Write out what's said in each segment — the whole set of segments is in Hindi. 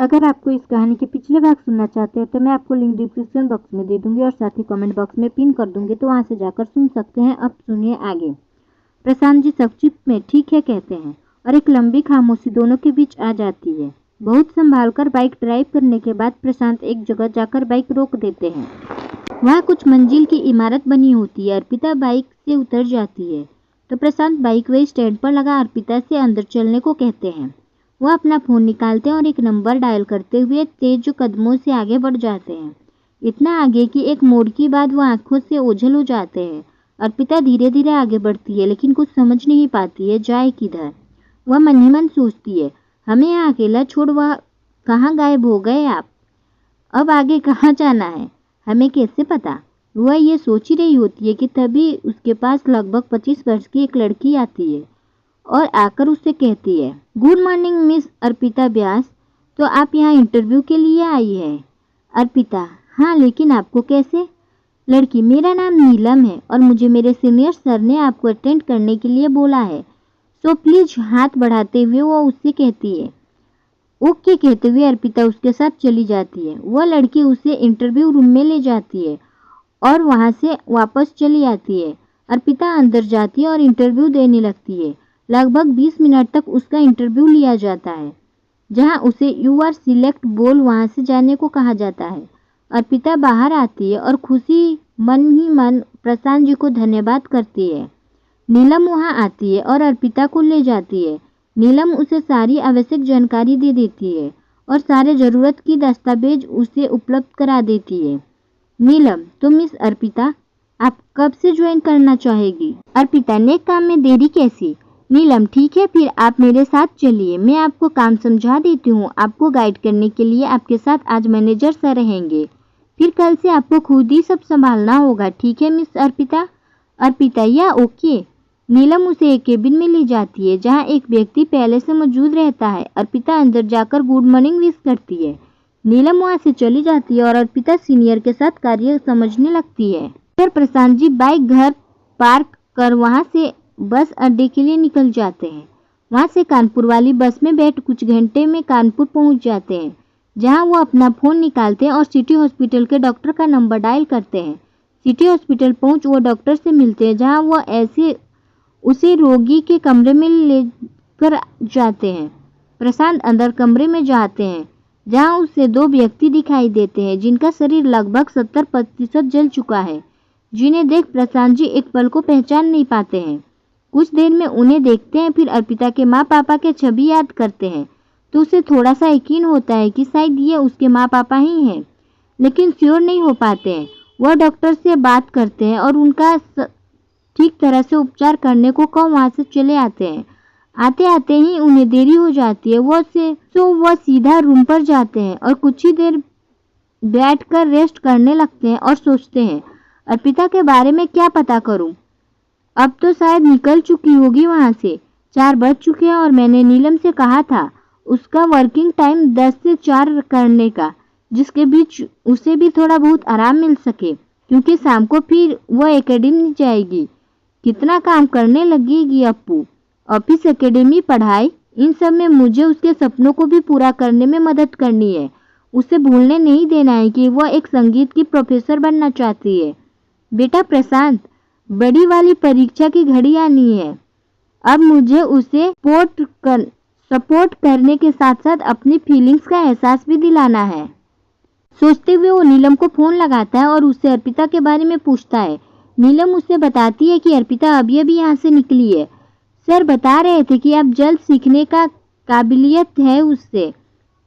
अगर आपको इस कहानी के पिछले भाग सुनना चाहते हैं तो मैं आपको लिंक डिस्क्रिप्शन बॉक्स में दे दूंगी और साथ ही कमेंट बॉक्स में पिन कर दूंगी, तो वहां से जाकर सुन सकते हैं। अब सुनिए आगे। प्रशांत जी संक्षिप्त में ठीक है कहते हैं और एक लंबी खामोशी दोनों के बीच आ जाती है। बहुत संभाल कर बाइक ड्राइव करने के बाद प्रशांत एक जगह जाकर बाइक रोक देते हैं। वहाँ कुछ मंजिल की इमारत बनी होती है। अर्पिता बाइक से उतर जाती है तो प्रशांत बाइक वे स्टैंड पर लगा अर्पिता से अंदर चलने को कहते हैं। वह अपना फ़ोन निकालते हैं और एक नंबर डायल करते हुए तेज कदमों से आगे बढ़ जाते हैं, इतना आगे कि एक मोड़ के बाद वह आंखों से ओझल हो जाते हैं। अर्पिता धीरे धीरे आगे बढ़ती है लेकिन कुछ समझ नहीं पाती है जाए किधर। वह मन ही मन सोचती है, हमें यहाँ अकेला छोड़ वह कहाँ गायब हो गए आप, अब आगे कहाँ जाना है हमें कैसे पता। वह ये सोच ही रही होती है कि तभी उसके पास लगभग 25 वर्ष की एक लड़की आती है और आकर उससे कहती है, गुड मॉर्निंग मिस अर्पिता व्यास, तो आप यहाँ इंटरव्यू के लिए आई है। अर्पिता, हाँ लेकिन आपको कैसे। लड़की, मेरा नाम नीलम है और मुझे मेरे सीनियर सर ने आपको अटेंड करने के लिए बोला है, सो प्लीज हाथ बढ़ाते हुए वो उससे कहती है। ओके कहते हुए अर्पिता उसके साथ चली जाती है। वह लड़की उसे इंटरव्यू रूम में ले जाती है और वहाँ से वापस चली आती है। अर्पिता अंदर जाती है और इंटरव्यू देने लगती है। लगभग 20 मिनट तक उसका इंटरव्यू लिया जाता है, जहां उसे यू आर सिलेक्ट बोल वहां से जाने को कहा जाता है। अर्पिता बाहर आती है और खुशी मन ही मन प्रशांत जी को धन्यवाद करती है। नीलम वहां आती है और अर्पिता को ले जाती है। नीलम उसे सारी आवश्यक जानकारी दे देती है और सारे ज़रूरत की दस्तावेज उसे उपलब्ध करा देती है। नीलम, तो मिस अर्पिता आप कब से ज्वाइन करना चाहेगी। अर्पिता, नेक काम में देरी कैसी। नीलम, ठीक है फिर आप मेरे साथ चलिए, मैं आपको काम समझा देती हूँ। आपको गाइड करने के लिए आपके साथ आज मैनेजर सर रहेंगे, फिर कल से आपको खुद ही सब संभालना होगा, ठीक है मिस अर्पिता। अर्पिता, या ओके। नीलम उसे एक केबिन में ले जाती है जहाँ एक व्यक्ति पहले से मौजूद रहता है। अर्पिता अंदर जाकर गुड मॉर्निंग विश करती है। नीलम वहाँ से चली जाती है और अर्पिता सीनियर के साथ कार्य समझने लगती है। फिर प्रशांत जी बाइक घर पार्क कर वहाँ से बस अड्डे के लिए निकल जाते हैं। वहाँ से कानपुर वाली बस में बैठ कुछ घंटे में कानपुर पहुँच जाते हैं, जहाँ वो अपना फ़ोन निकालते हैं और सिटी हॉस्पिटल के डॉक्टर का नंबर डायल करते हैं। सिटी हॉस्पिटल पहुँच वो डॉक्टर से मिलते हैं, जहाँ वो ऐसे उसे रोगी के कमरे में लेकर जाते हैं। प्रशांत अंदर कमरे में जाते हैं जहाँ उसे दो व्यक्ति दिखाई देते हैं जिनका शरीर लगभग 70% जल चुका है, जिन्हें देख प्रशांत जी एक पल को पहचान नहीं पाते हैं। कुछ देर में उन्हें देखते हैं, फिर अर्पिता के माँ पापा के छवि याद करते हैं तो उसे थोड़ा सा यकीन होता है कि शायद ये उसके माँ पापा ही हैं, लेकिन श्योर नहीं हो पाते हैं। वह डॉक्टर से बात करते हैं और उनका ठीक तरह से उपचार करने को कह वहाँ से चले आते हैं। आते आते ही उन्हें देरी हो जाती है। वह सीधा रूम पर जाते हैं और कुछ ही देर बैठकर रेस्ट करने लगते हैं और सोचते हैं, अर्पिता के बारे में क्या पता करूं। अब तो शायद निकल चुकी होगी वहाँ से, 4 बज चुके हैं और मैंने नीलम से कहा था उसका वर्किंग टाइम 10 से 4 करने का, जिसके बीच उसे भी थोड़ा बहुत आराम मिल सके, क्योंकि शाम को फिर वह एकेडमी जाएगी। कितना काम करने लगेगी अप्पू, ऑफिस, एकेडमी, पढ़ाई, इन सब में मुझे उसके सपनों को भी पूरा करने में मदद करनी है। उसे भूलने नहीं देना है कि वह एक संगीत की प्रोफेसर बनना चाहती है। बेटा प्रशांत, बड़ी वाली परीक्षा की घड़ी आनी है। अब मुझे उसे सपोर्ट करने के साथ साथ अपनी फीलिंग्स का एहसास भी दिलाना है। सोचते हुए वो नीलम को फ़ोन लगाता है और उससे अर्पिता के बारे में पूछता है। नीलम उसे बताती है कि अर्पिता अभी अभी यहाँ से निकली है। सर बता रहे थे कि अब जल्द सीखने का काबिलियत है, उससे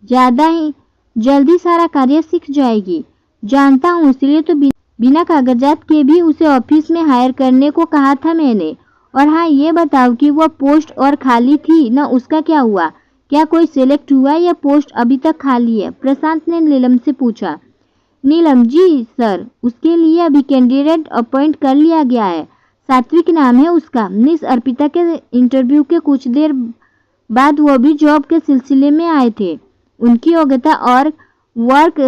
ज़्यादा ही जल्दी सारा कार्य सीख जाएगी। जानता हूँ, इसलिए तो बिना कागजात के भी उसे ऑफिस में हायर करने को कहा था मैंने। और हाँ, ये बताओ कि वह पोस्ट और खाली थी ना, उसका क्या हुआ। क्या कोई सिलेक्ट हुआ या पोस्ट अभी तक खाली है। प्रशांत ने नीलम से पूछा। नीलम, जी सर, उसके लिए अभी कैंडिडेट अपॉइंट कर लिया गया है। सात्विक नाम है उसका। मिस अर्पिता के इंटरव्यू के कुछ देर बाद वो भी जॉब के सिलसिले में आए थे। उनकी योग्यता और वर्क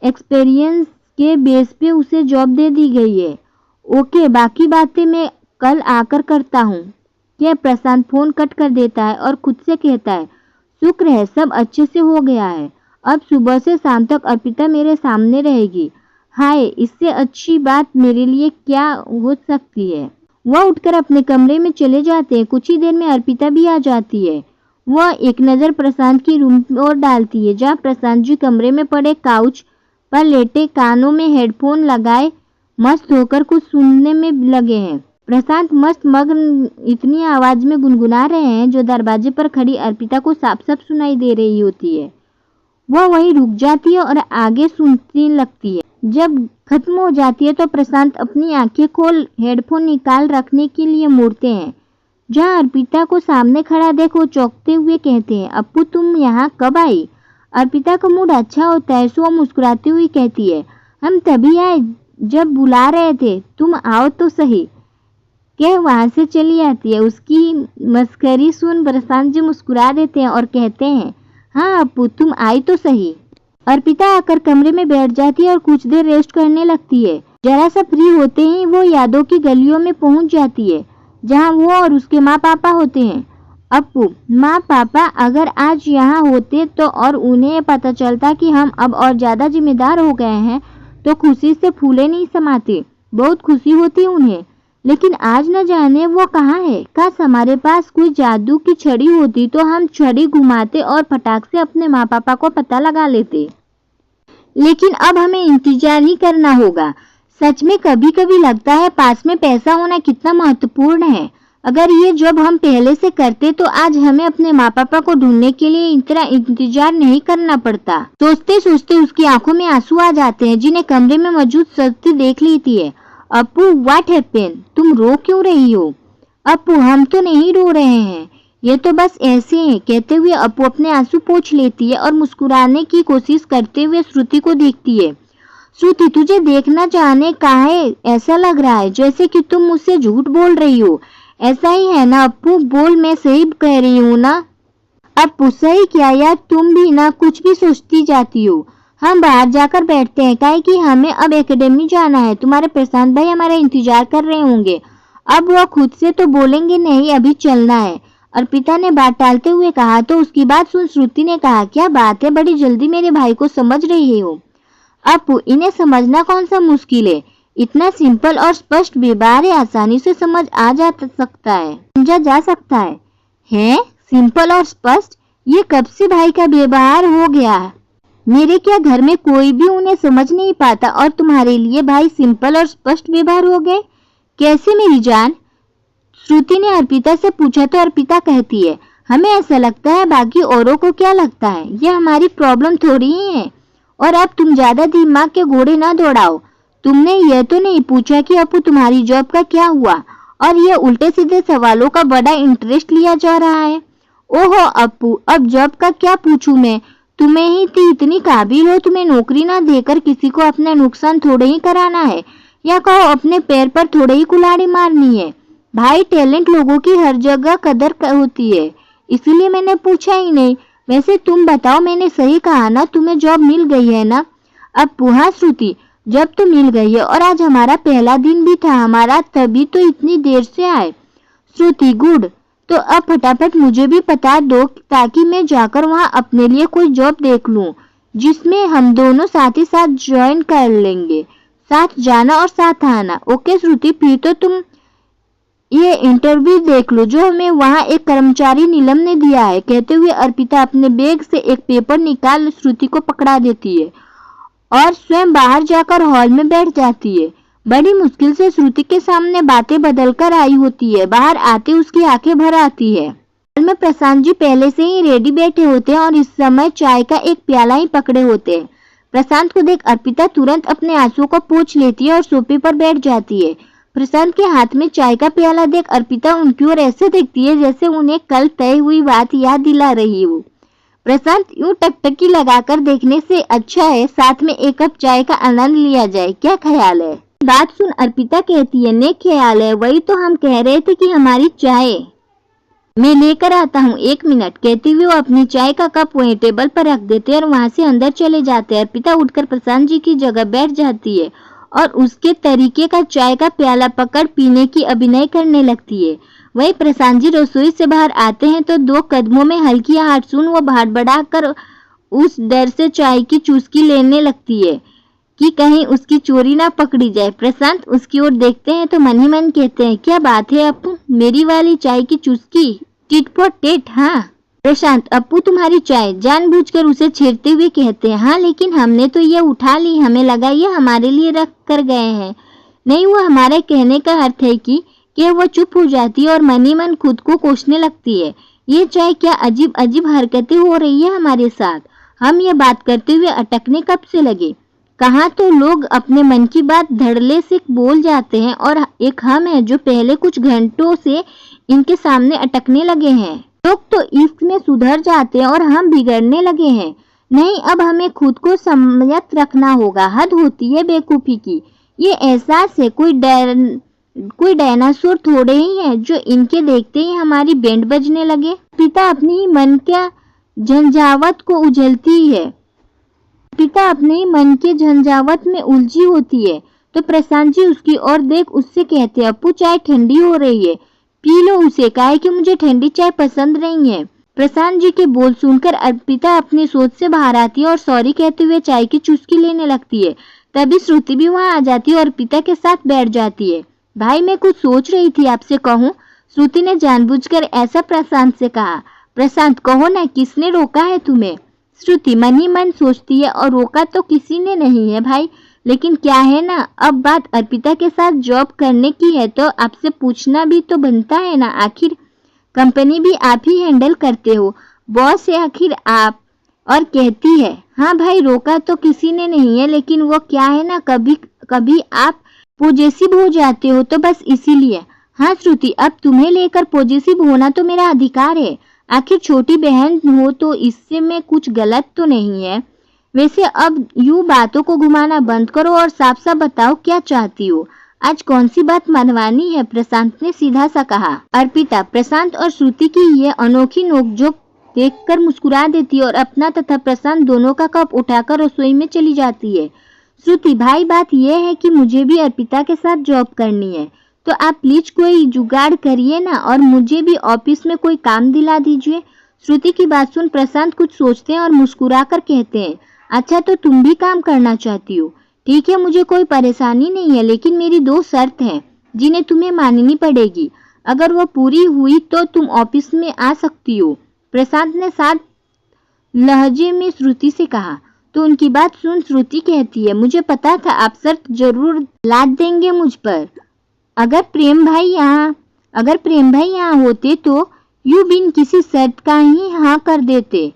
एक्सपीरियंस के बेस पे उसे जॉब दे दी गई है। ओके, बाकी बातें मैं कल आकर करता हूँ। क्या प्रशांत फोन कट कर देता है और खुद से कहता है, शुक्र है सब अच्छे से हो गया है। अब सुबह से शाम तक अर्पिता मेरे सामने रहेगी। हाय, इससे अच्छी बात मेरे लिए क्या हो सकती है। वह उठकर अपने कमरे में चले जाते हैं। कुछ ही देर में अर्पिता भी आ जाती है। वह एक नज़र प्रशांत की रूम ओर डालती है, जहाँ प्रशांत जी कमरे में पड़े काउच पर लेटे कानों में हेडफोन लगाए मस्त होकर कुछ सुनने में लगे हैं। प्रशांत मस्त मग्न इतनी आवाज में गुनगुना रहे हैं जो दरवाजे पर खड़ी अर्पिता को साफ साफ सुनाई दे रही होती है। वह वहीं रुक जाती है और आगे सुनने लगती है। जब खत्म हो जाती है तो प्रशांत अपनी आंखें खोल हेडफोन निकाल रखने के लिए मुड़ते हैं। जहाँ अर्पिता को सामने खड़ा देख वो चौंकते हुए कहते हैं, अप्पू तुम यहाँ कब आई? अर्पिता का मूड अच्छा होता है सो वो मुस्कुराती हुई कहती है, हम तभी आए जब बुला रहे थे, तुम आओ तो सही। कह वहाँ से चली आती है। उसकी मस्करी सुन प्रशांत जी मुस्कुरा देते हैं और कहते हैं, हाँ अप्पू तुम आई तो सही। अर्पिता आकर कमरे में बैठ जाती है और कुछ देर रेस्ट करने लगती है। जरा सा फ्री होते ही वो यादों की गलियों में पहुंच जाती है, जहां वो और उसके माँ पापा होते हैं। अप्पू, माँ पापा अगर आज यहाँ होते तो और उन्हें पता चलता कि हम अब और ज़्यादा जिम्मेदार हो गए हैं तो खुशी से फूले नहीं समाते। बहुत खुशी होती उन्हें, लेकिन आज न जाने वो कहाँ है। काश हमारे पास कोई जादू की छड़ी होती तो हम छड़ी घुमाते और फटाक से अपने माँ पापा को पता लगा लेते, लेकिन अब हमें इंतजार ही करना होगा। सच में कभी कभी लगता है पास में पैसा होना कितना महत्वपूर्ण है। अगर ये जॉब हम पहले से करते तो आज हमें अपने माँ पापा को ढूंढने के लिए इतना इंतजार नहीं करना पड़ता। सोचते सोचते उसकी आंखों में आंसू आ जाते हैं, जिन्हें कमरे में मौजूद सत्य देख लेती है। अप्पू व्हाट हैपेन, तुम रो क्यों रही हो? अप्पू हम तो नहीं रो रहे हैं, ये तो बस ऐसे हैं। कहते हुए अप्पू अपने आंसू पोंछ लेती है और मुस्कुराने की कोशिश करते हुए श्रुति को देखती है। श्रुति, तुझे देखना चाहने का है, ऐसा लग रहा है जैसे कि तुम मुझसे झूठ बोल रही हो। ऐसा ही है ना अप्पू? बोल, मैं सही कह रही हूँ ना? अप्पू सही क्या यार, तुम भी ना कुछ भी सोचती जाती हो। हम बाहर जाकर बैठते हैं, काहे कि हमें अब एकेडमी जाना है। तुम्हारे प्रशांत भाई हमारा इंतजार कर रहे होंगे। अब वह खुद से तो बोलेंगे नहीं, अभी चलना है, अर्पिता ने बात टालते हुए कहा। तो उसकी बात सुन श्रुति ने कहा, क्या बात है, बड़ी जल्दी मेरे भाई को समझ रही हो? अप्पू, इन्हें समझना कौन सा मुश्किल है, इतना सिंपल और स्पष्ट व्यवहार है, आसानी से समझ आ जा सकता है, समझा जा सकता है। हैं? सिंपल और स्पष्ट? ये कब से भाई का व्यवहार हो गया है? मेरे क्या घर में कोई भी उन्हें समझ नहीं पाता और तुम्हारे लिए भाई सिंपल और स्पष्ट व्यवहार हो गए? कैसे मेरी जान? श्रुति ने अर्पिता से पूछा तो अर्पिता कहती है, हमें ऐसा लगता है, बाकी औरों को क्या लगता है, ये हमारी प्रॉब्लम थोड़ी ही है। और अब तुम ज्यादा दिमाग के घोड़े ना दौड़ाओ। तुमने यह तो नहीं पूछा कि अप्पू तुम्हारी जॉब का क्या हुआ, और ये उल्टे सीधे सवालों का बड़ा इंटरेस्ट लिया जा रहा है। ओहो अप्पू, अब जॉब का क्या पूछूं मैं? तुम्हें ही इतनी काबिल हो, तुम्हें नौकरी ना देकर किसी को अपना नुकसान थोड़े ही कराना है, या कहो अपने पैर पर थोड़े ही कुल्हाड़ी मारनी है। भाई, टैलेंट लोगों की हर जगह कदर होती है, इसीलिए मैंने पूछा ही नहीं। वैसे तुम बताओ, मैंने सही कहा ना, तुम्हें जॉब मिल गई है ना? अप्पू, हाँ श्रुति, जॉब तो मिल गई है और आज हमारा पहला दिन भी था हमारा, तभी तो इतनी देर से आए। श्रुति, गुड, तो अब फटाफट मुझे भी बता दो ताकि मैं जाकर वहाँ अपने लिए कोई जॉब देख लूँ जिसमें हम दोनों साथ ही साथ ज्वाइन कर लेंगे, साथ जाना और साथ आना। ओके श्रुति, फिर तो तुम ये इंटरव्यू देख लो जो हमें वहाँ एक कर्मचारी नीलम ने दिया है। कहते हुए अर्पिता अपने बैग से एक पेपर निकाल श्रुति को पकड़ा देती है और स्वयं बाहर जाकर हॉल में बैठ जाती है। बड़ी मुश्किल से श्रुति के सामने बातें बदल कर आई होती है। बाहर आते उसकी आंखें भर आती है। हॉल में प्रशांत जी पहले से ही रेडी बैठे होते हैं और इस समय चाय का एक प्याला ही पकड़े होते हैं। प्रशांत को देख अर्पिता तुरंत अपने आंसुओं को पोंछ लेती है और सोफे पर बैठ जाती है। प्रशांत के हाथ में चाय का प्याला देख अर्पिता उनकी ओर ऐसे देखती है जैसे उन्हें कल तय हुई बात याद दिला रही हो। प्रशांत, यूं टकटकी लगाकर देखने से अच्छा है साथ में एक कप चाय का आनंद लिया जाए, क्या ख्याल है? बात सुन अर्पिता कहती है, नेक ख्याल है, वही तो हम कह रहे थे कि हमारी चाय मैं लेकर आता हूँ, 1 मिनट। कहते हुए वो अपनी चाय का कप वहीं टेबल पर रख देते हैं और वहां से अंदर चले जाते हैं। अर्पिता उठकर प्रशांत जी की जगह बैठ जाती है और उसके तरीके का चाय का प्याला पकड़ पीने की अभिनय करने लगती है। वही प्रशांत जी रसोई से बाहर आते हैं तो 2 कदमों में हल्की आहट सुन वो भाट बढ़ाकर उस डर से चाय की चुस्की लेने लगती है कि कहीं उसकी चोरी ना पकड़ी जाए। प्रशांत उसकी ओर देखते हैं तो मन ही मन कहते हैं, क्या बात है अप्पू, मेरी वाली चाय की चुस्की, टिट फॉर टेट। हाँ प्रशांत, अप्पू तुम्हारी चाय, जानबूझकर उसे छेड़ते हुए कहते हैं। हाँ लेकिन हमने तो ये उठा ली, हमें लगा ये हमारे लिए रख कर गए हैं। नहीं, वो हमारे कहने का अर्थ है कि वो चुप हो जाती है और मन ही मन खुद को कोसने लगती है। ये चाय क्या अजीब अजीब हरकतें हो रही है हमारे साथ। हम ये बात करते हुए अटकने कब से लगे। कहाँ तो लोग अपने मन की बात धड़ल्ले से बोल जाते हैं और एक हम है जो पहले कुछ घंटों से इनके सामने अटकने लगे हैं। लोग तो इसमें सुधर जाते हैं और हम बिगड़ने लगे हैं। नहीं, अब हमें खुद को संयत रखना होगा। हद होती है बेवकूफ़ी की। ये एहसास है कोई डायनासोर थोड़े ही है जो इनके देखते ही हमारी बैंड बजने लगे। पिता अपनी ही मन क्या झंझावत को उलझती है, पिता अपने ही मन के झंझावत में उलझी होती है तो प्रशांत जी उसकी ओर देख उससे कहते, अप्पू चाय ठंडी हो रही है, पी लो उसे। काहे कि मुझे ठंडी चाय पसंद नहीं है। प्रशांत जी के बोल सुनकर अर्पिता अपनी सोच से बाहर आती है और सॉरी कहते हुए चाय की चुस्की लेने लगती है। तभी श्रुति भी वहां आ जाती है और पिता के साथ बैठ जाती है। भाई मैं कुछ सोच रही थी, आपसे कहूँ, श्रुति ने जानबूझकर ऐसा प्रशांत से कहा। प्रशांत, कहो ना, किसने रोका है तुम्हें। श्रुति मन ही मन सोचती है, और रोका तो किसी ने नहीं है भाई, लेकिन क्या है ना, अब बात अर्पिता के साथ जॉब करने की है तो आपसे पूछना भी तो बनता है ना। आखिर कंपनी भी आप ही हैंडल करते हो, बॉस है आखिर आप। और कहती है, हाँ भाई रोका तो किसी ने नहीं है, लेकिन वो क्या है ना, कभी कभी आप पॉजिटिव हो जाते हो तो बस इसीलिए। हाँ श्रुति, अब तुम्हें लेकर पॉजिटिव होना तो मेरा अधिकार है। आखिर छोटी बहन हो तो इससे में कुछ गलत तो नहीं है। वैसे अब यूं बातों को घुमाना बंद करो और साफ साफ बताओ क्या चाहती हो। आज कौन सी बात मनवानी है, प्रशांत ने सीधा सा कहा। अर्पिता प्रशांत और श्रुति की ये अनोखी नोकझोंक देखकर मुस्कुरा देती है और अपना तथा प्रशांत दोनों का कप उठाकर रसोई में चली जाती है। श्रुति, भाई बात यह है कि मुझे भी अर्पिता के साथ जॉब करनी है, तो आप प्लीज कोई जुगाड़ करिए ना और मुझे भी ऑफिस में कोई काम दिला दीजिए। श्रुति की बात सुन प्रशांत कुछ सोचते हैं और मुस्कुराकर कहते हैं, अच्छा तो तुम भी काम करना चाहती हो, ठीक है, मुझे कोई परेशानी नहीं है, लेकिन मेरी 2 शर्त हैं जिन्हें तुम्हें माननी पड़ेगी। अगर वो पूरी हुई तो तुम ऑफिस में आ सकती हो। प्रशांत ने साथ लहजे में श्रुति से कहा। तो उनकी बात सुन श्रुति कहती है, मुझे पता था आप शर्त जरूर लाद देंगे मुझ पर। अगर प्रेम भाई यहाँ होते तो यूं बिन किसी शर्त का ही हाँ कर देते।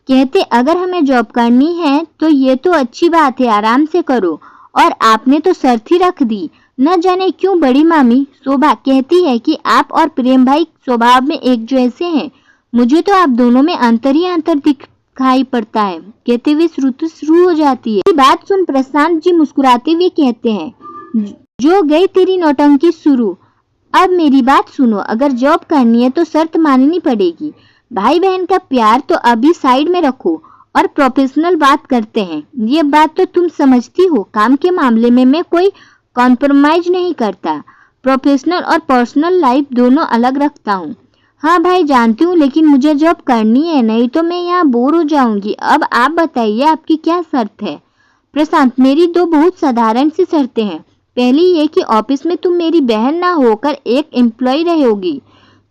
कहते अगर हमें जॉब करनी है तो ये तो अच्छी बात है, आराम से करो। और आपने तो शर्त ही रख दी। न जाने क्यों बड़ी मामी शोभा कहती है कि आप और प्रेम भाई स्वभाव में एक जैसे हैं। मुझे तो आप दोनों में अंतर ही अंतर दिखाई पड़ता है। कहते हुए श्रुति शुरू हो जाती है। बात सुन प्रशांत जी मुस्कुराते हुए कहते हैं, जो गई तेरी नौटंकी शुरू। अब मेरी बात सुनो, अगर जॉब करनी है तो शर्त माननी पड़ेगी। भाई बहन का प्यार तो अभी साइड में रखो और प्रोफेशनल बात करते हैं। ये बात तो तुम समझती हो, काम के मामले में मैं कोई कॉम्प्रोमाइज नहीं करता। प्रोफेशनल और पर्सनल लाइफ दोनों अलग रखता हूँ। हाँ भाई जानती हूँ, लेकिन मुझे जॉब करनी है, नहीं तो मैं यहाँ बोर हो जाऊंगी। अब आप बताइए आपकी क्या शर्त है। प्रशांत, मेरी 2 बहुत साधारण सी शर्तें हैं। पहली ये कि ऑफिस में तुम मेरी बहन ना होकर एक एम्प्लॉय रहोगी।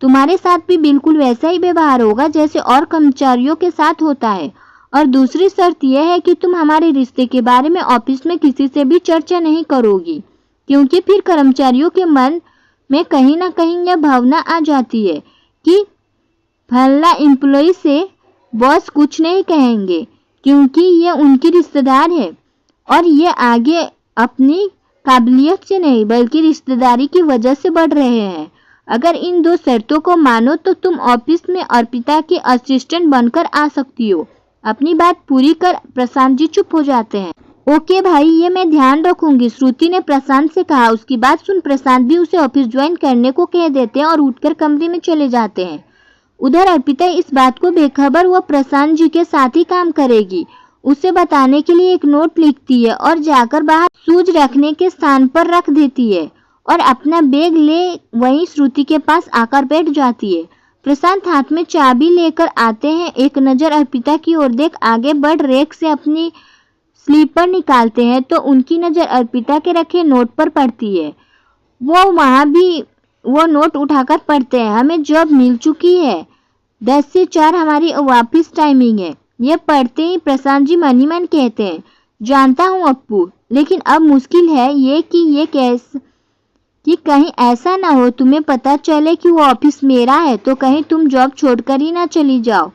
तुम्हारे साथ भी बिल्कुल वैसा ही व्यवहार होगा जैसे और कर्मचारियों के साथ होता है। और दूसरी शर्त यह है कि तुम हमारे रिश्ते के बारे में ऑफिस में किसी से भी चर्चा नहीं करोगी, क्योंकि फिर कर्मचारियों के मन में कहीं ना कहीं यह भावना आ जाती है कि फला एम्प्लॉय से बॉस कुछ नहीं कहेंगे क्योंकि ये उनकी रिश्तेदार है और ये आगे अपनी काबिलियत से नहीं बल्कि रिश्तेदारी की वजह से बढ़ रहे हैं। अगर इन 2 शर्तों को मानो तो तुम ऑफिस में अर्पिता के असिस्टेंट बनकर आ सकती हो। अपनी बात पूरी कर प्रशांत जी चुप हो जाते हैं। ओके भाई, ये मैं ध्यान रखूंगी, श्रुति ने प्रशांत से कहा। उसकी बात सुन प्रशांत भी उसे ऑफिस ज्वाइन करने को कह देते हैं और उठकर कमरे में चले जाते हैं। उधर अर्पिता इस बात को बेखबर वो प्रशांत जी के साथ ही काम करेगी उसे बताने के लिए एक नोट लिखती है और जाकर बाहर शूज रखने के स्थान पर रख देती है और अपना बैग ले वहीं श्रुति के पास आकर बैठ जाती है। प्रशांत हाथ में चाबी लेकर आते हैं। एक नज़र अर्पिता की ओर देख आगे बढ़ रेक से अपनी स्लीपर निकालते हैं तो उनकी नज़र अर्पिता के रखे नोट पर पड़ती है। वो वहाँ भी वो नोट उठाकर पढ़ते हैं। हमें जॉब मिल चुकी है, 10 से 4 हमारी वापस टाइमिंग है। ये पढ़ते ही प्रशांत जी मन ही मन कहते हैं, जानता हूँ अप्पू, लेकिन अब मुश्किल है ये कि कहीं ऐसा ना हो तुम्हें पता चले कि वो ऑफिस मेरा है तो कहीं तुम जॉब छोड़कर ही ना चली जाओ।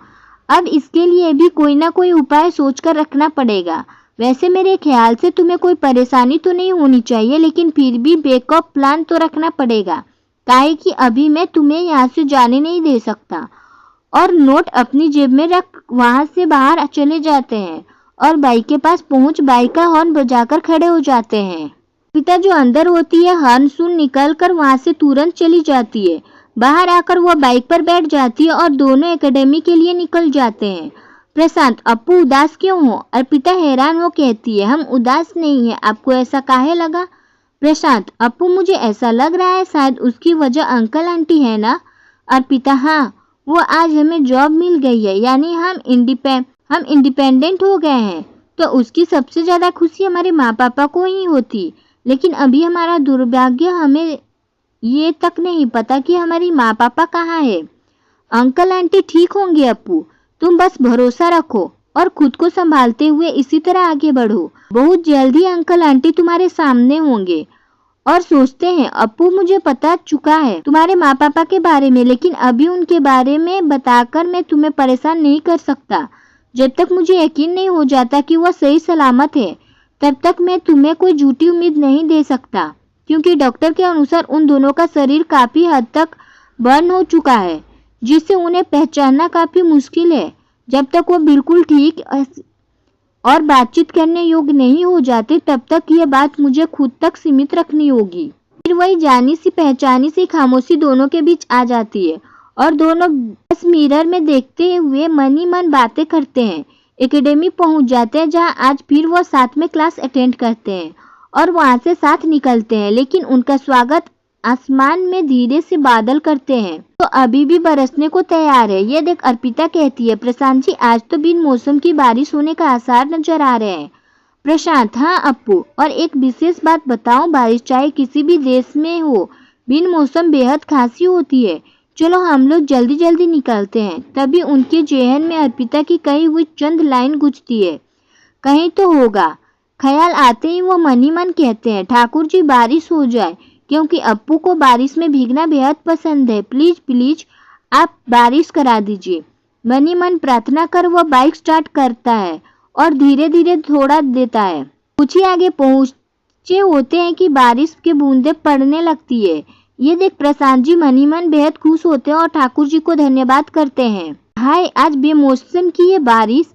अब इसके लिए भी कोई ना कोई उपाय सोचकर रखना पड़ेगा। वैसे मेरे ख्याल से तुम्हें कोई परेशानी तो नहीं होनी चाहिए, लेकिन फिर भी बैकअप प्लान तो रखना पड़ेगा, काहे कि अभी मैं तुम्हें यहाँ से जाने नहीं दे सकता। और नोट अपनी जेब में रख वहाँ से बाहर चले जाते हैं और बाइक के पास पहुँच बाइक का हॉर्न बजाकर खड़े हो जाते हैं। पिता जो अंदर होती है हॉर्न सुन निकल कर वहाँ से तुरंत चली जाती है। बाहर आकर वो बाइक पर बैठ जाती है और दोनों एकेडमी के लिए निकल जाते हैं। प्रशांत, अप्पू उदास क्यों हो? अर्पिता हैरान हो कहती है, हम उदास नहीं है, आपको ऐसा काहे लगा? प्रशांत, अप्पू मुझे ऐसा लग रहा है शायद उसकी वजह अंकल आंटी है ना? अर्पिता, हाँ, वो आज हमें जॉब मिल गई है, यानी हम इंडिपेंडेंट हो गए हैं, तो उसकी सबसे ज़्यादा खुशी हमारे माँ पापा को ही होती। लेकिन अभी हमारा दुर्भाग्य, हमें ये तक नहीं पता कि हमारी माँ पापा कहाँ है। अंकल आंटी ठीक होंगे अप्पू, तुम बस भरोसा रखो और खुद को संभालते हुए इसी तरह आगे बढ़ो। बहुत जल्दी अंकल आंटी तुम्हारे सामने होंगे। और सोचते हैं, अप्पू मुझे पता चुका है तुम्हारे माँ पापा के बारे में, लेकिन अभी उनके बारे में बताकर मैं तुम्हें परेशान नहीं कर सकता। जब तक मुझे यकीन नहीं हो जाता कि वो सही सलामत है, तब तक मैं तुम्हें कोई झूठी उम्मीद नहीं दे सकता, क्योंकि डॉक्टर के अनुसार उन दोनों का शरीर काफ़ी हद तक बर्न हो चुका है, जिससे उन्हें पहचानना काफ़ी मुश्किल है। जब तक वो बिल्कुल ठीक और बातचीत करने योग्य नहीं हो जाते, तब तक ये बात मुझे खुद तक सीमित रखनी होगी। फिर वही जानी सी पहचानी सी खामोशी दोनों के बीच आ जाती है और दोनों बस मिरर में देखते हुए मन ही मन बातें करते हैं। एकेडमी पहुंच जाते हैं, जहां आज फिर वो साथ में क्लास अटेंड करते हैं और वहां से साथ निकलते हैं, लेकिन उनका स्वागत आसमान में धीरे से बादल करते हैं तो अभी भी बरसने को तैयार है। ये देख अर्पिता कहती है, प्रशांत जी, आज तो बिन मौसम की बारिश होने का आसार नजर आ रहे हैं। प्रशांत, हाँ अप्पू, और एक विशेष बात बताऊं, बारिश चाहे किसी भी देश में हो, बिन मौसम बेहद खासी होती है। चलो हम लोग जल्दी जल्दी निकलते हैं। तभी उनके जेहन में अर्पिता की कही हुई चंद लाइन गुजती है, कहीं तो होगा। ख्याल आते ही वो मन ही मन कहते हैं, ठाकुर जी बारिश हो जाए, क्योंकि अप्पू को बारिश में भीगना बेहद पसंद है। प्लीज प्लीज आप बारिश करा दीजिए। मन ही मन प्रार्थना कर वो बाइक स्टार्ट करता है और धीरे धीरे थोड़ा देता है। कुछ ही आगे पहुंचे होते हैं कि बारिश के बूंदे पड़ने लगती है। ये देख प्रशांत जी मन ही मन बेहद खुश होते हैं और ठाकुर जी को धन्यवाद करते हैं। हाय, आज बेमौसम की ये बारिश,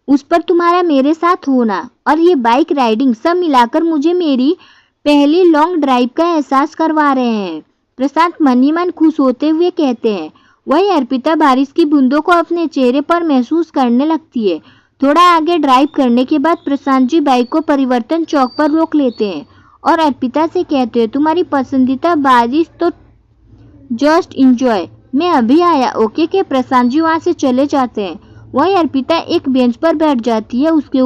उस पर तुम्हारा मेरे साथ होना और ये बाइक राइडिंग, सब मिलाकर मुझे मेरी पहली लॉन्ग ड्राइव का एहसास करवा रहे हैं। प्रशांत मन ही मन खुश होते हुए कहते हैं। वही अर्पिता बारिश की बूंदों को अपने चेहरे पर महसूस करने लगती है। थोड़ा आगे ड्राइव करने के बाद प्रशांत जी बाइक को परिवर्तन चौक पर रोक लेते हैं और अर्पिता से कहते हैं, तुम्हारी पसंदीदा बारिश तो जस्ट इंजॉय, मैं अभी आया, ओके के प्रशांत जी वहाँ से चले जाते हैं। वही अर्पिता एक बेंच पर बैठ जाती है। उसके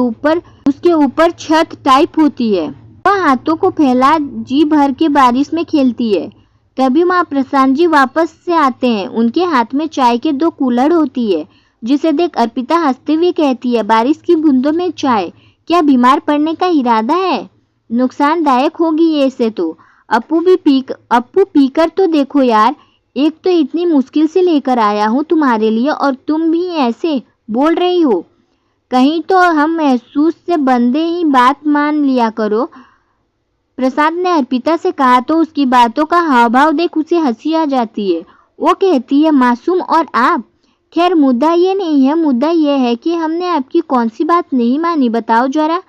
ऊपर छत टाइप होती है। वह हाथों को फैला जी भर के बारिश में खेलती है। तभी वहाँ प्रशांत जी वापस से आते हैं। उनके हाथ में चाय के 2 कुल्हड़ होती है, जिसे देख अर्पिता हंसते हुए कहती है, बारिश की बूंदों में चाय, क्या बीमार पड़ने का इरादा है? नुकसानदायक होगी ये से तो। अप्पू पीकर तो देखो यार, एक तो इतनी मुश्किल से लेकर आया हूँ तुम्हारे लिए और तुम भी ऐसे बोल रही हो। कहीं तो हम महसूस से बंदे ही बात मान लिया करो। प्रशांत ने अर्पिता से कहा तो उसकी बातों का हाव भाव देख उसे हंसी आ जाती है। वो कहती है, मासूम और आप? खैर मुद्दा ये नहीं है, मुद्दा ये है कि हमने आपकी कौन सी बात नहीं मानी, बताओ जरा।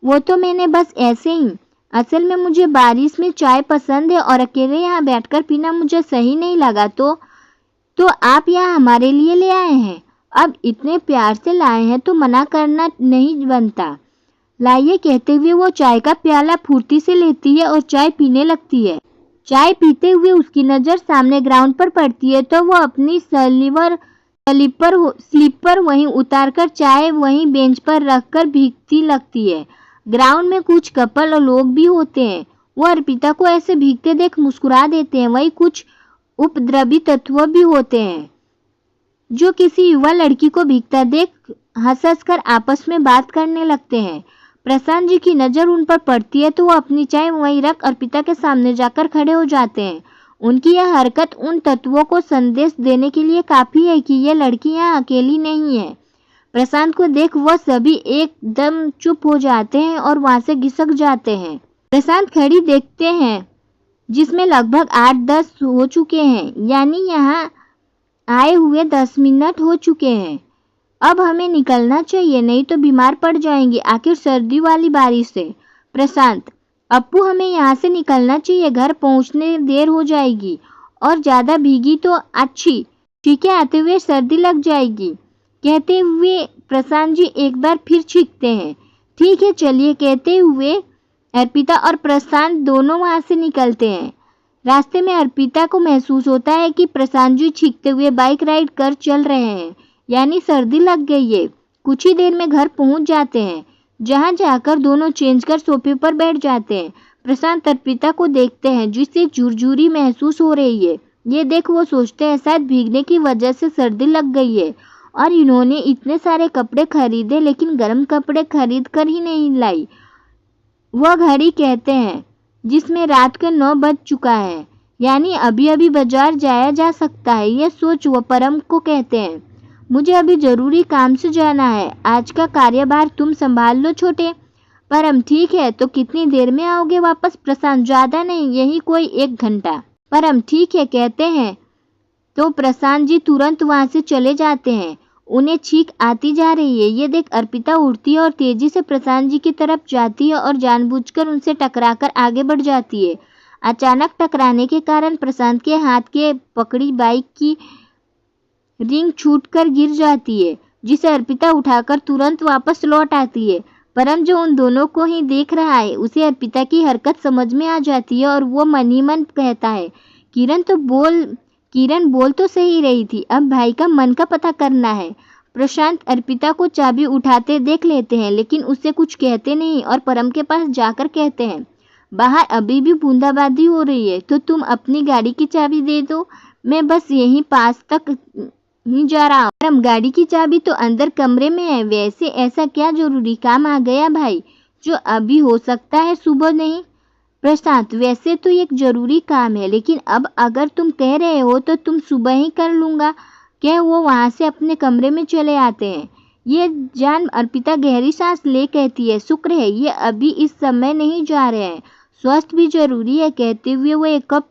वो तो मैंने बस ऐसे ही, असल में मुझे बारिश में चाय पसंद है और अकेले यहाँ बैठकर पीना मुझे सही नहीं लगा, तो आप यहाँ हमारे लिए ले आए हैं। अब इतने प्यार से लाए हैं तो मना करना नहीं बनता। लाइए, कहते हुए वो चाय का प्याला फुर्ती से लेती है और चाय पीने लगती है। चाय पीते हुए उसकी नज़र सामने ग्राउंड पर पड़ती है तो वो अपनी स्लीपर वहीं उतारकर चाय वहीं बेंच पर रखकर भीगती लगती है। ग्राउंड में कुछ कपल और लोग भी होते हैं। वो अर्पिता को ऐसे भीगते देख मुस्कुरा देते हैं। वहीं कुछ उपद्रवी तत्व भी होते हैं जो किसी युवा लड़की को भीगता देख हंस कर आपस में बात करने लगते हैं। प्रशांत जी की नज़र उन पर पड़ती है तो वो अपनी चाय वहीं रख अर्पिता के सामने जाकर खड़े हो जाते हैं। उनकी यह हरकत उन तत्वों को संदेश देने के लिए काफ़ी है कि यह लड़की यहाँ अकेली नहीं है। प्रशांत को देख वह सभी एकदम चुप हो जाते हैं और वहाँ से घिसक जाते हैं। प्रशांत खड़ी देखते हैं जिसमें लगभग 8-10 हो चुके हैं, यानी यहाँ आए हुए 10 मिनट हो चुके हैं। अब हमें निकलना चाहिए, नहीं तो बीमार पड़ जाएंगे, आखिर सर्दी वाली बारिश है। प्रशांत, अप्पू हमें यहाँ से निकलना चाहिए, घर पहुँचने देर हो जाएगी और ज़्यादा भीगी तो अच्छी चीखें आते हुए सर्दी लग जाएगी। कहते हुए प्रशांत जी एक बार फिर चीखते हैं। ठीक है चलिए, कहते हुए अर्पिता और प्रशांत दोनों वहाँ से निकलते हैं। रास्ते में अर्पिता को महसूस होता है कि प्रशांत जी चीखते हुए बाइक राइड कर चल रहे हैं, यानी सर्दी लग गई है। कुछ ही देर में घर पहुंच जाते हैं, जहां जाकर दोनों चेंज कर सोफे पर बैठ जाते हैं। प्रशांत अर्पिता को देखते हैं जिसे झुरझुरी महसूस हो रही है। ये देख वो सोचते हैं शायद भीगने की वजह से सर्दी लग गई है और इन्होंने इतने सारे कपड़े खरीदे लेकिन गर्म कपड़े खरीद कर ही नहीं लाई। वह घड़ी कहते हैं जिसमें रात के 9 बज चुका है, यानी अभी अभी बाजार जाया जा सकता है। यह सोच वह परम को कहते हैं, मुझे अभी जरूरी काम से जाना है, आज का कार्यभार तुम संभाल लो छोटे। परम, ठीक है, तो कितनी देर में आओगे वापस? प्रशांत, ज़्यादा नहीं, यही कोई 1 घंटा। परम, ठीक है, कहते हैं तो प्रशांत जी तुरंत वहाँ से चले जाते हैं। उन्हें छींक आती जा रही है। ये देख अर्पिता उठती है और तेजी से प्रशांत जी की तरफ जाती है और जानबूझकर उनसे टकराकर आगे बढ़ जाती है। अचानक टकराने के कारण प्रशांत के हाथ के पकड़ी बाइक की रिंग छूटकर गिर जाती है, जिसे अर्पिता उठाकर तुरंत वापस लौट आती है। परम, जो उन दोनों को ही देख रहा है, उसे अर्पिता की हरकत समझ में आ जाती है और वो मन ही मन कहता है, किरण बोल तो सही रही थी, अब भाई का मन का पता करना है। प्रशांत अर्पिता को चाबी उठाते देख लेते हैं लेकिन उससे कुछ कहते नहीं और परम के पास जाकर कहते हैं, बाहर अभी भी बूंदाबांदी हो रही है तो तुम अपनी गाड़ी की चाबी दे दो, मैं बस यहीं पास तक ही जा रहा हूँ। परम, गाड़ी की चाबी तो अंदर कमरे में है, वैसे ऐसा क्या जरूरी काम आ गया भाई जो अभी हो सकता है सुबह नहीं? प्रशांत, वैसे तो एक जरूरी काम है लेकिन अब अगर तुम कह रहे हो तो तुम सुबह ही कर लूँगा। क्या वो वहाँ से अपने कमरे में चले आते हैं। ये जान अर्पिता गहरी सांस ले कहती है, शुक्र है ये अभी इस समय नहीं जा रहे हैं, स्वास्थ्य भी जरूरी है। कहते हुए वो 1 कप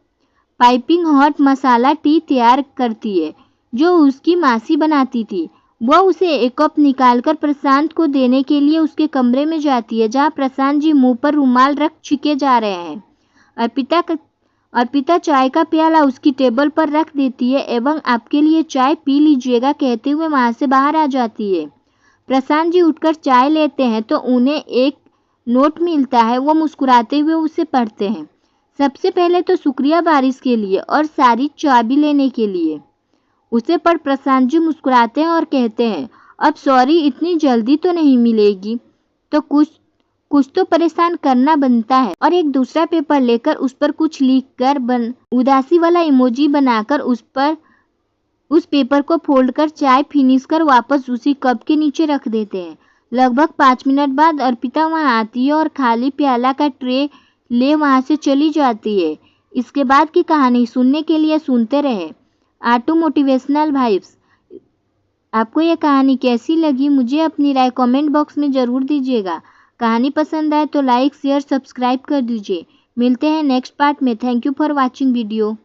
पाइपिंग हॉट मसाला टी तैयार करती है जो उसकी मासी बनाती थी। वह उसे 1 कप निकालकर प्रशांत को देने के लिए उसके कमरे में जाती है, जहां प्रशांत जी मुंह पर रुमाल रख छिके जा रहे हैं। अर्पिता चाय का प्याला उसकी टेबल पर रख देती है एवं आपके लिए चाय पी लीजिएगा कहते हुए वहां से बाहर आ जाती है। प्रशांत जी उठकर चाय लेते हैं तो उन्हें एक नोट मिलता है। वो मुस्कुराते हुए उसे पढ़ते हैं। सबसे पहले तो शुक्रिया बारिश के लिए और सारी चाबी लेने के लिए। उसे पढ़ प्रशांत जी मुस्कुराते हैं और कहते हैं, अब सॉरी इतनी जल्दी तो नहीं मिलेगी, तो कुछ तो परेशान करना बनता है। और एक दूसरा पेपर लेकर उस पर कुछ लिखकर उदासी वाला इमोजी बनाकर उस पेपर को फोल्ड कर चाय फिनिश कर वापस उसी कप के नीचे रख देते हैं। लगभग 5 मिनट बाद अर्पिता वहां आती है और खाली प्याला का ट्रे ले वहां से चली जाती है। इसके बाद की कहानी सुनने के लिए सुनते रहे ऑटो मोटिवेशनल वाइब्स। आपको यह कहानी कैसी लगी मुझे अपनी राय कमेंट बॉक्स में ज़रूर दीजिएगा। कहानी पसंद आए तो लाइक शेयर सब्सक्राइब कर दीजिए। मिलते हैं नेक्स्ट पार्ट में। Thank you for watching video.